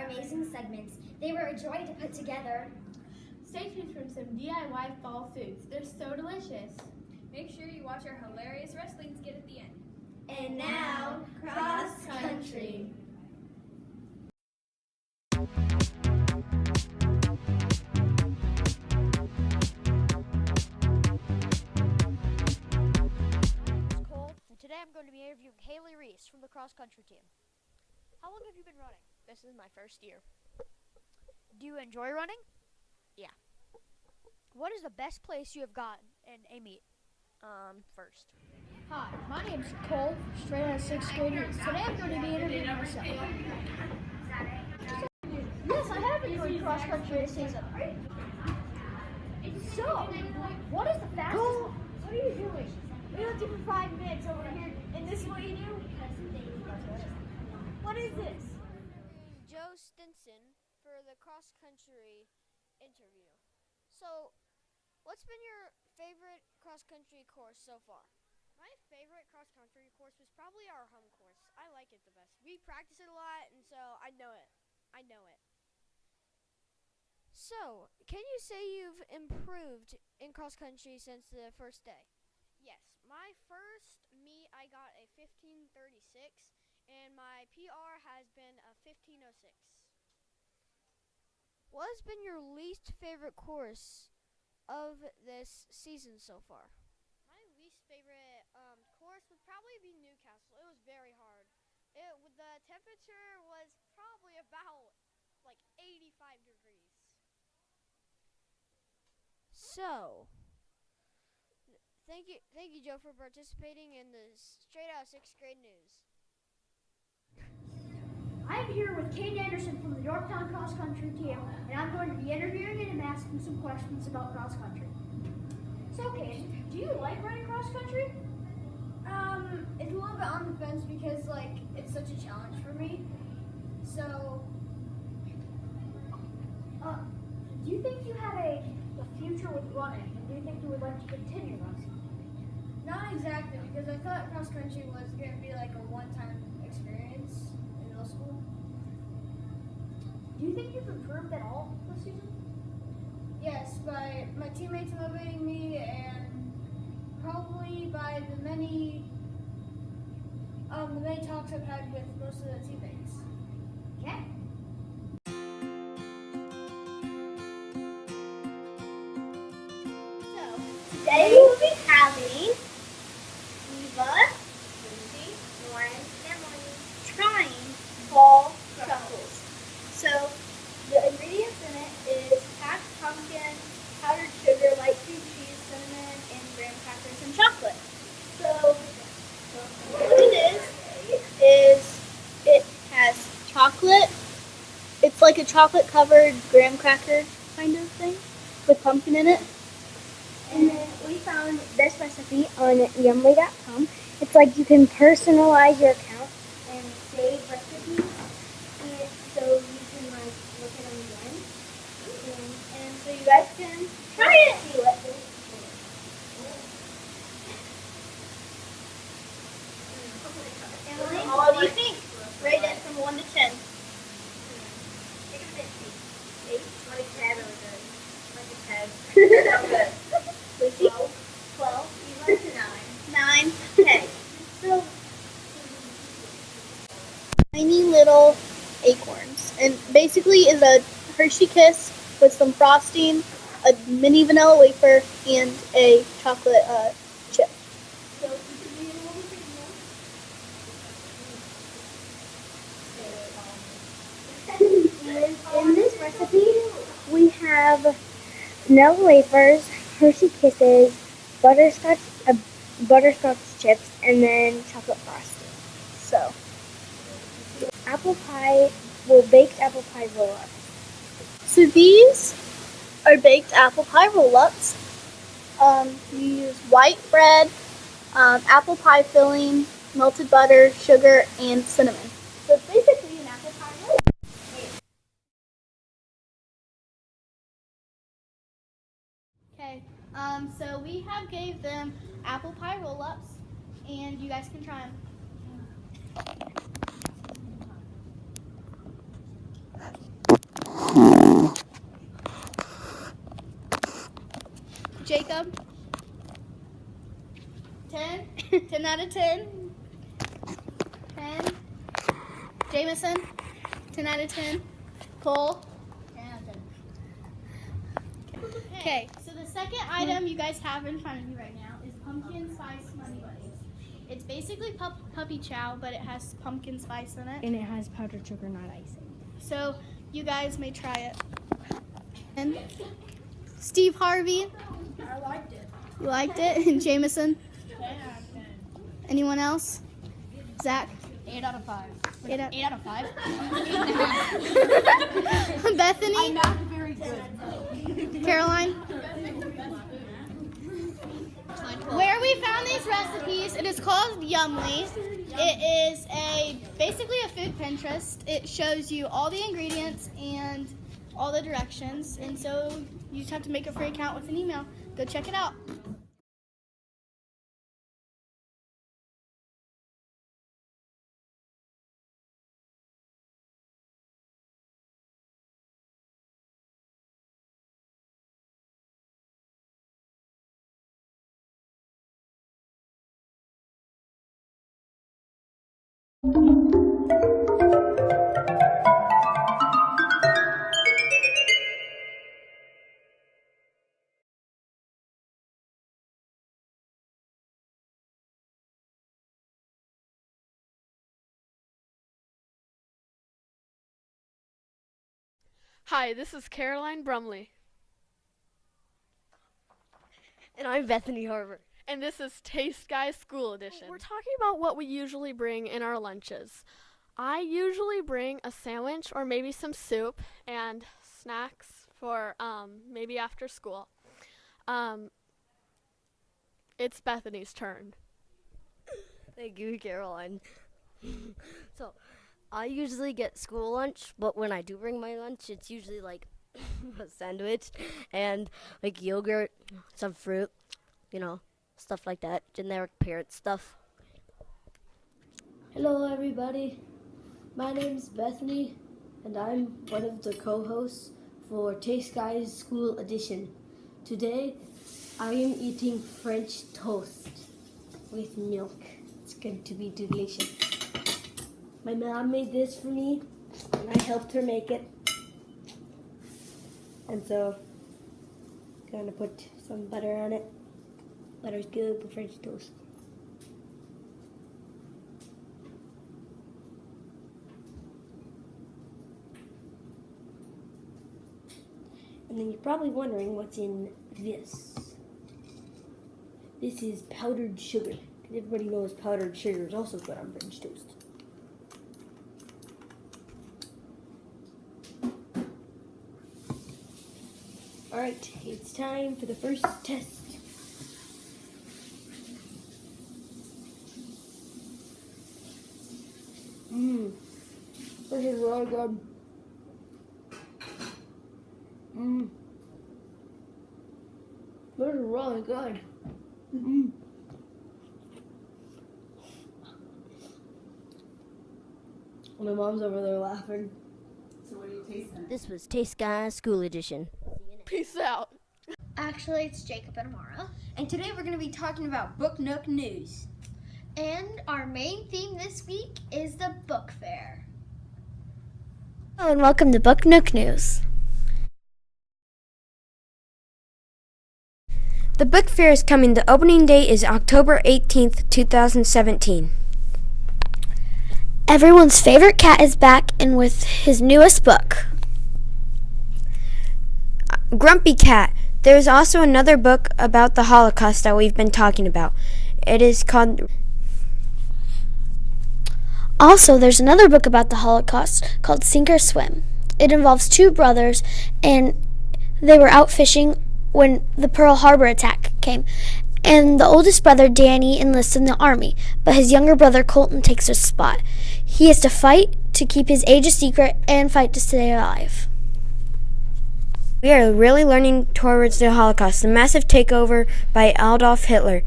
amazing segments. They were a joy to put together. Stay tuned for some DIY fall foods. They're so delicious. Make sure you watch our hilarious wrestling skit at the end. And now, cross country. Today I'm going to be interviewing Haley Reese from the cross country team. How long have you been running? This is my first year. Do you enjoy running? Yeah. What is the best place you have gotten in a meet? First. Hi, my name's Cole, straight out of 6th grade. Today I'm going to be interviewing myself. Yes, I have been doing cross country this season. So, what is the fastest? What are you doing? We looked for 5 minutes over here, and this is what you do? What is this? Joe Stinson for the cross country interview. So, what's been your favorite cross country course so far? My favorite cross country course was probably our home course. I like it the best. We practice it a lot, and so I know it. So, can you say you've improved in cross country since the first day? Yes, my first meet I got a 15:36, and my PR has been a 15:06. What has been your least favorite course of this season so far? My least favorite course would probably be Newcastle. It was very hard. The temperature was probably about like 85 degrees. So, thank you, Joe, for participating in the Straight Out 6th Grade News. I'm here with Kate Anderson from the Yorktown cross country team, and I'm going to be interviewing him and asking some questions about cross country. So, Kate, do you like running cross country? It's a little bit on the fence because it's such a challenge for me. So, do you think you have a future with running? And do you think you would like to continue running? not exactly because I thought cross country was going to be like a one-time experience in middle school. Do you think you've improved at all this season? Yes, by my teammates motivating me and probably by the many talks I've had with most of the teammates. Okay. So, today we'll be having Eva, Lindsay, Lauren, and Emily trying fall truffles. So, the ingredients in it is packed pumpkin, powdered sugar, light cream cheese, cinnamon, and graham crackers and chocolate. So, what it is it has chocolate. It's like a chocolate covered graham cracker kind of thing with pumpkin in it. And then we found this recipe on yumly.com. It's like you can personalize your account and save recipes, and so you can look at them again. And so you guys can try it. See what Emily, what do you think? Rate it from 1 to 10. Take a 50. 8. Like a 10 or good. Like a 10. Good. Lucy? 12. Eva? 9. 9. Okay. So, tiny little acorns. And basically is a Hershey Kiss with some frosting, a mini vanilla wafer, and a chocolate chip. So, you can read a little bit more. In this recipe, we have vanilla wafers, Hershey Kisses, butterscotch chips, and then chocolate frosting. So, apple pie, baked apple pie roll-ups. So these are baked apple pie roll-ups. You use white bread, apple pie filling, melted butter, sugar, and cinnamon. So it's basically an apple pie roll-up. Okay, so we have gave them apple pie roll-ups, and you guys can try them. Jacob? 10? 10 out of 10? 10? Jameson? 10 out of 10? Cole? 10 out of 10. Okay, so the second item you guys have in front of you right now is pumpkin spice Money Buddies. It's basically puppy chow, but it has pumpkin spice in it. And it has powdered sugar, not icing. So you guys may try it. And Steve Harvey? I liked it. You liked it? And Jameson? 10 out of 10. Anyone else? Zach? 8 out of 5. 8 out 8 out of 5. Bethany? I'm not very good. Caroline? Where we found these recipes, it is called Yumly. It is basically a food Pinterest. It shows you all the ingredients and all the directions, and so you just have to make a free account with an email. Go check it out. Hi, this is Caroline Brumley, And I'm Bethany Harbor. and this is Taste Guy School Edition. We're talking about what we usually bring in our lunches. I usually bring a sandwich or maybe some soup and snacks for maybe after school. It's Bethany's turn. Thank you, Caroline. So, I usually get school lunch, but when I do bring my lunch, it's usually like a sandwich and like yogurt, some fruit, stuff like that. Generic parent stuff. Hello everybody, my name's Bethany and I'm one of the co-hosts for Taste Guys School Edition. Today I am eating French toast with milk. It's going to be delicious. My mom made this for me and I helped her make it. And so I'm going to put some butter on it. Butter's good for French toast. And then you're probably wondering what's in this. This is powdered sugar. Everybody knows powdered sugar is also good on French toast. Alright, it's time for the first test. This is really good. This is really good. My mom's over there laughing. So what do you taste in it? This was Taste Guy School Edition. Peace out. Actually, it's Jacob and Amara. And today we're going to be talking about Book Nook news. And our main theme this week is the book fair. Hello and welcome to Book Nook News. The book fair is coming. The opening date is October 18th, 2017. Everyone's favorite cat is back and with his newest book. Grumpy Cat. There's also another book about the Holocaust that we've been talking about. It is called... Also, there's another book about the Holocaust called Sink or Swim. It involves two brothers, and they were out fishing when the Pearl Harbor attack came. And the oldest brother, Danny, enlists in the army, but his younger brother, Colton, takes his spot. He has to fight to keep his age a secret and fight to stay alive. We are really learning towards the Holocaust, the massive takeover by Adolf Hitler.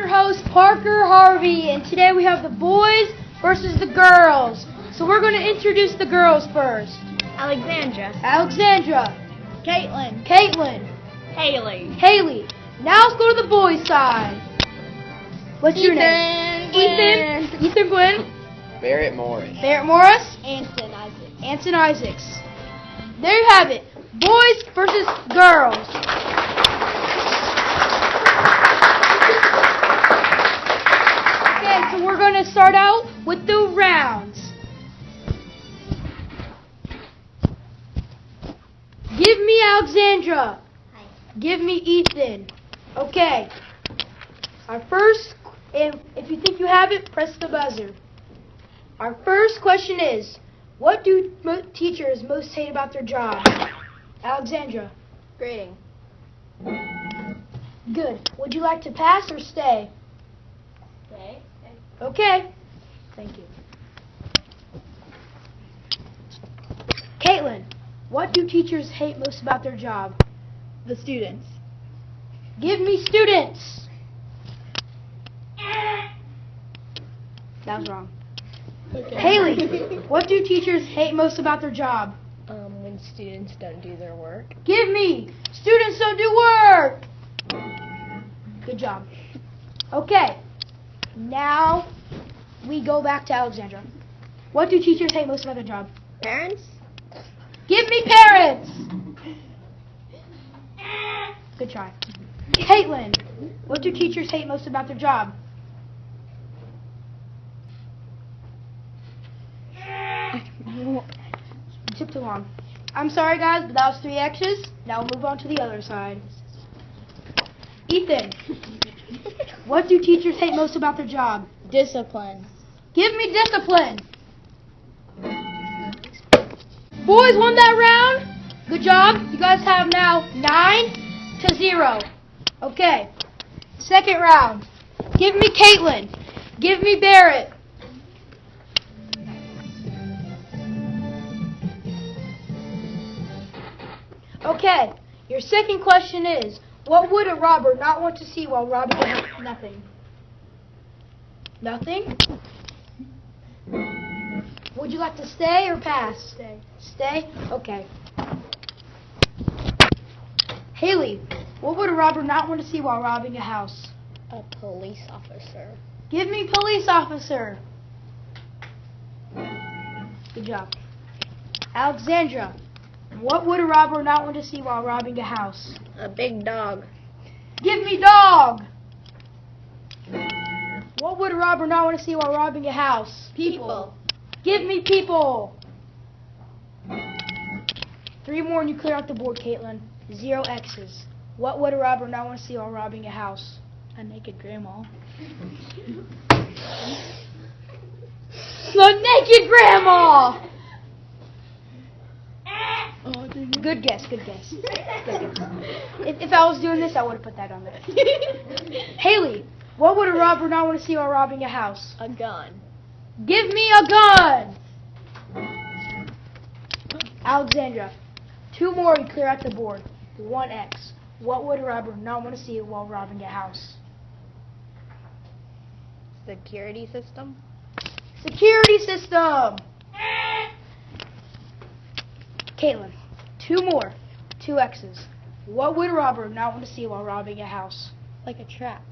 your host, Parker Harvey, and today we have the boys versus the girls. So we're going to introduce the girls first. Alexandra. Caitlin. Haley. Now let's go to the boys' side. What's your name? Ethan Gwynn. Barrett Morris. Anson Isaacs. There you have it. Boys versus girls. Okay, so we're going to start out with the rounds. Give me Alexandra. Hi. Give me Ethan. Okay. Our first, and if you think you have it, press the buzzer. Our first question is, what do teachers most hate about their job? Alexandra. Grading. Good. Would you like to pass or stay? Stay. Okay. Thank you. Caitlin, what do teachers hate most about their job? The students. Give me students. That was wrong. Okay. Haley, what do teachers hate most about their job? When students don't do their work. Give me students don't do work. Good job. Okay. Now we go back to Alexandra. What do teachers hate most about their job? Parents. Give me parents. Good try. Caitlin, what do teachers hate most about their job? You took too long. I'm sorry, guys, but that was 3 X's. Now we'll move on to the other side. Ethan, what do teachers hate most about their job? Discipline. Give me discipline. Boys won that round. Good job. You guys have now 9-0. Okay. Second round. Give me Caitlin. Give me Barrett. Okay. Your second question is, what would a robber not want to see while robbing a house? Nothing. Nothing? Would you like to stay or pass? Stay. Stay? Okay. Haley, what would a robber not want to see while robbing a house? A police officer. Give me police officer. Good job. Alexandra, what would a robber not want to see while robbing a house? A big dog. Give me dog. What would a robber not want to see while robbing a house? People. Give me people. 3 more and you clear out the board, Caitlin. 0 X's. What would a robber not want to see while robbing a house? A naked grandma. The naked grandma! Good guess, good guess. If I was doing this, I would have put that on there. Haley, what would a robber not want to see while robbing a house? A gun. Give me a gun! Alexandra, 2 more and clear out the board. 1 X. What would a robber not want to see while robbing a house? Security system. Security system! Caitlin, 2 more. 2 X's. What would a robber not want to see while robbing a house? Like a trap.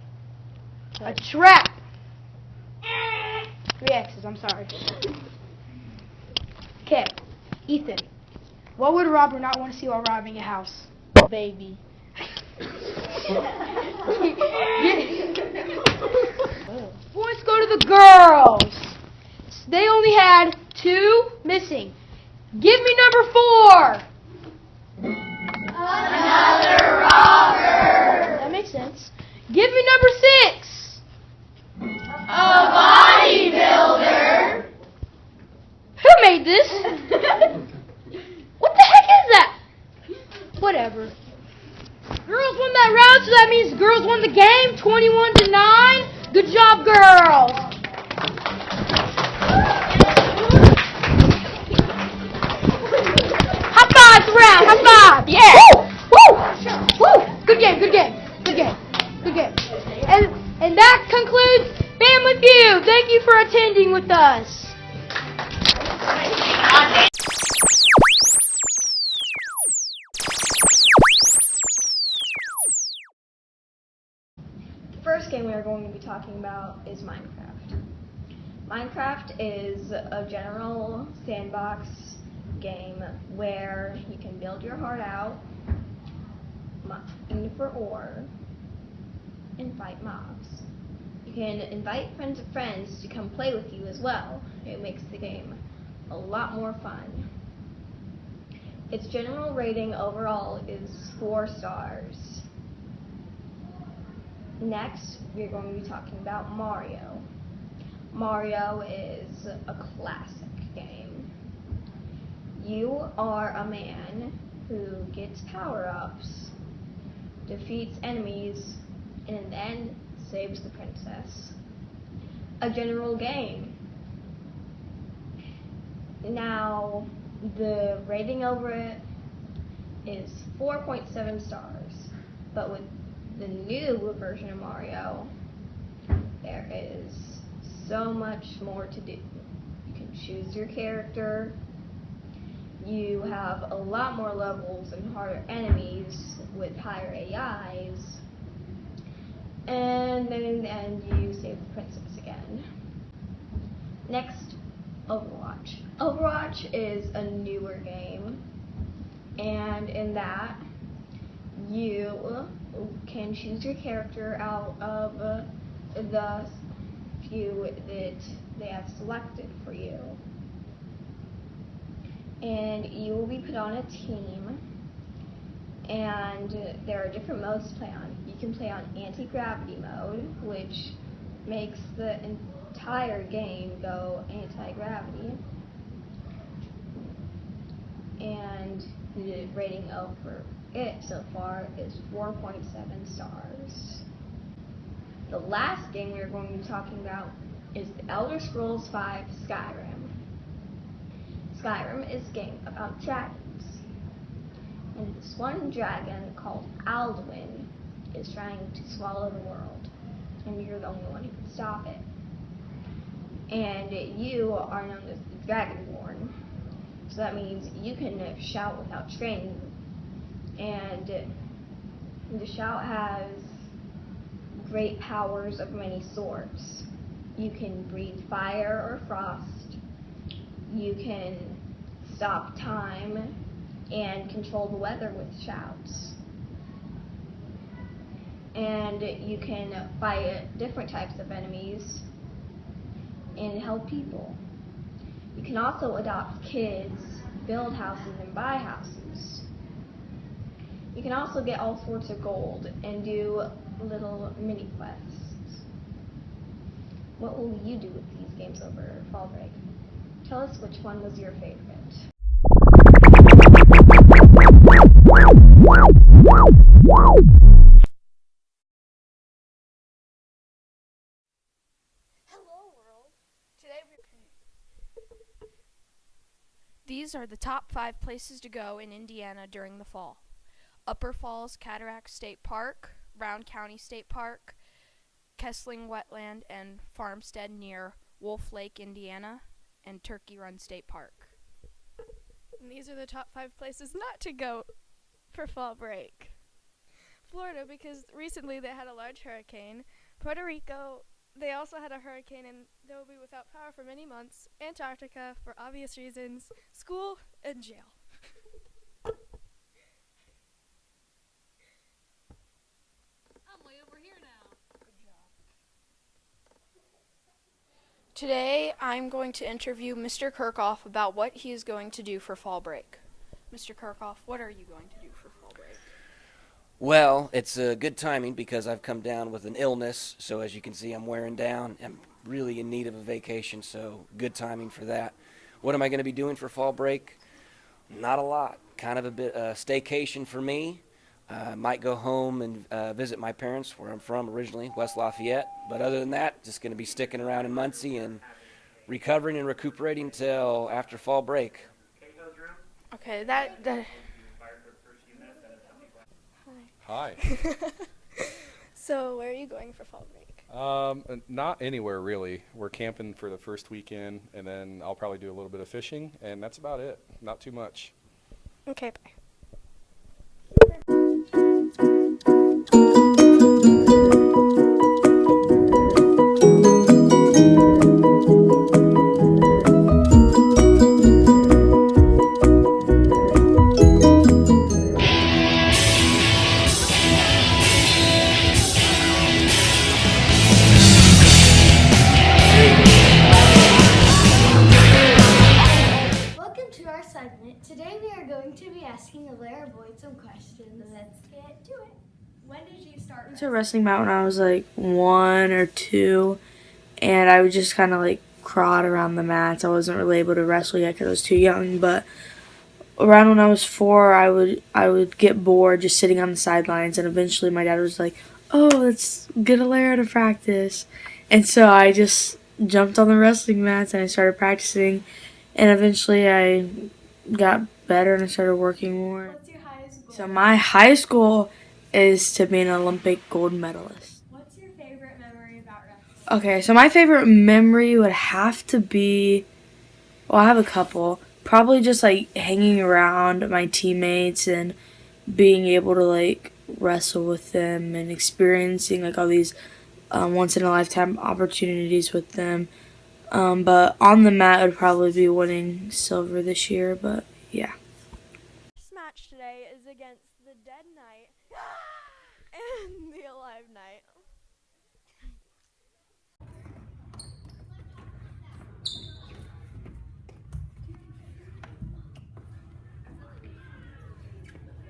A trap! 3 X's, I'm sorry. Okay, Ethan, what would a robber not want to see while robbing a house? A baby. Boys go to the girls. They only had 2 missing. Give me number 4. Another robber. That makes sense. Give me number 6. A bodybuilder. Who made this? What the heck is that? Whatever. Girls won that round, so that means girls won the game, 21-9. Good job, girls. High five the round. High five. Yeah. Woo! Woo! Woo! Good game. Good game. Good game. Good game. And that with us. The first game we are going to be talking about is Minecraft. Minecraft is a general sandbox game where you can build your heart out, mine for ore, and fight mobs. You can invite friends of friends to come play with you as well. It makes the game a lot more fun. Its general rating overall is 4 stars. Next, we're going to be talking about Mario. Mario is a classic game. You are a man who gets power-ups, defeats enemies, and then saves the princess. A general game. Now, the rating over it is 4.7 stars, but with the new version of Mario, there is so much more to do. You can choose your character, you have a lot more levels and harder enemies with higher AIs, and then in the end you save the princess again. Next, Overwatch. Overwatch is a newer game, and in that you can choose your character out of the few that they have selected for you. And you will be put on a team, and there are different modes to play on. You can play on anti-gravity mode, which makes the entire game go anti-gravity. And the rating over it so far is 4.7 stars. The last game we are going to be talking about is The Elder Scrolls V Skyrim. Skyrim is a game about dragons. And this one dragon called Alduin is trying to swallow the world. And you're the only one who can stop it. And you are known as the Dragonborn. So that means you can shout without training. And the shout has great powers of many sorts. You can breathe fire or frost. You can stop time and control the weather with shouts. And you can fight different types of enemies and help people. You can also adopt kids, build houses, and buy houses. You can also get all sorts of gold and do little mini quests. What will you do with these games over fall break? Tell us which one was your favorite. Hello world. These are the top 5 places to go in Indiana during the fall. Upper Falls Cataract State Park, Brown County State Park, Kessling Wetland and Farmstead near Wolf Lake, Indiana, and Turkey Run State Park. And these are the top 5 places not to go for fall break. Florida, because recently they had a large hurricane. Puerto Rico, they also had a hurricane and they will be without power for many months. Antarctica, for obvious reasons. School and jail. I'm way over here now. Good job. Today, I'm going to interview Mr. Kirchhoff about what he is going to do for fall break. Mr. Kirchhoff, what are you going to do for fall break? Well, it's good timing because I've come down with an illness, so as you can see, I'm wearing down. I'm really in need of a vacation, so good timing for that. What am I going to be doing for fall break? Not a lot. Kind of a bit staycation for me. Might go home and visit my parents, where I'm from originally, West Lafayette. But other than that, just going to be sticking around in Muncie and recovering and recuperating till after fall break. Okay, that Hi. So, where are you going for fall break? Not anywhere really. We're camping for the first weekend, and then I'll probably do a little bit of fishing, and that's about it. Not too much. Okay, bye. Welcome to our segment. Today we are going to be asking the Blair Boys some questions. Let's get to it. When did you start I started wrestling about when I was like 1 or 2, and I would just kind of like crawl around the mats. I wasn't really able to wrestle yet because I was too young, but around when I was 4, I would get bored just sitting on the sidelines, and eventually my dad was like, "Oh, let's get a Lara to practice," and so I just jumped on the wrestling mats and I started practicing, and eventually I got better and I started working more. What's your highest goal? So my high school is to be an Olympic gold medalist. What's your favorite memory about wrestling? Okay, so my favorite memory would have to be, well, I have a couple. Probably just like hanging around my teammates and being able to like wrestle with them and experiencing like all these once in a lifetime opportunities with them. But on the mat would probably be winning silver this year, but yeah. This match today is against the Dead Knight and the Alive Knight.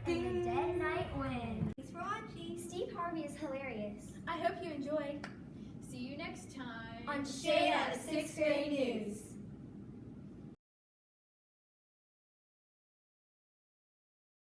And the Dead Knight wins. Thanks for watching. Steve Harvey is hilarious. I hope you enjoyed. See you next time On Shade Out of 6th Grade News.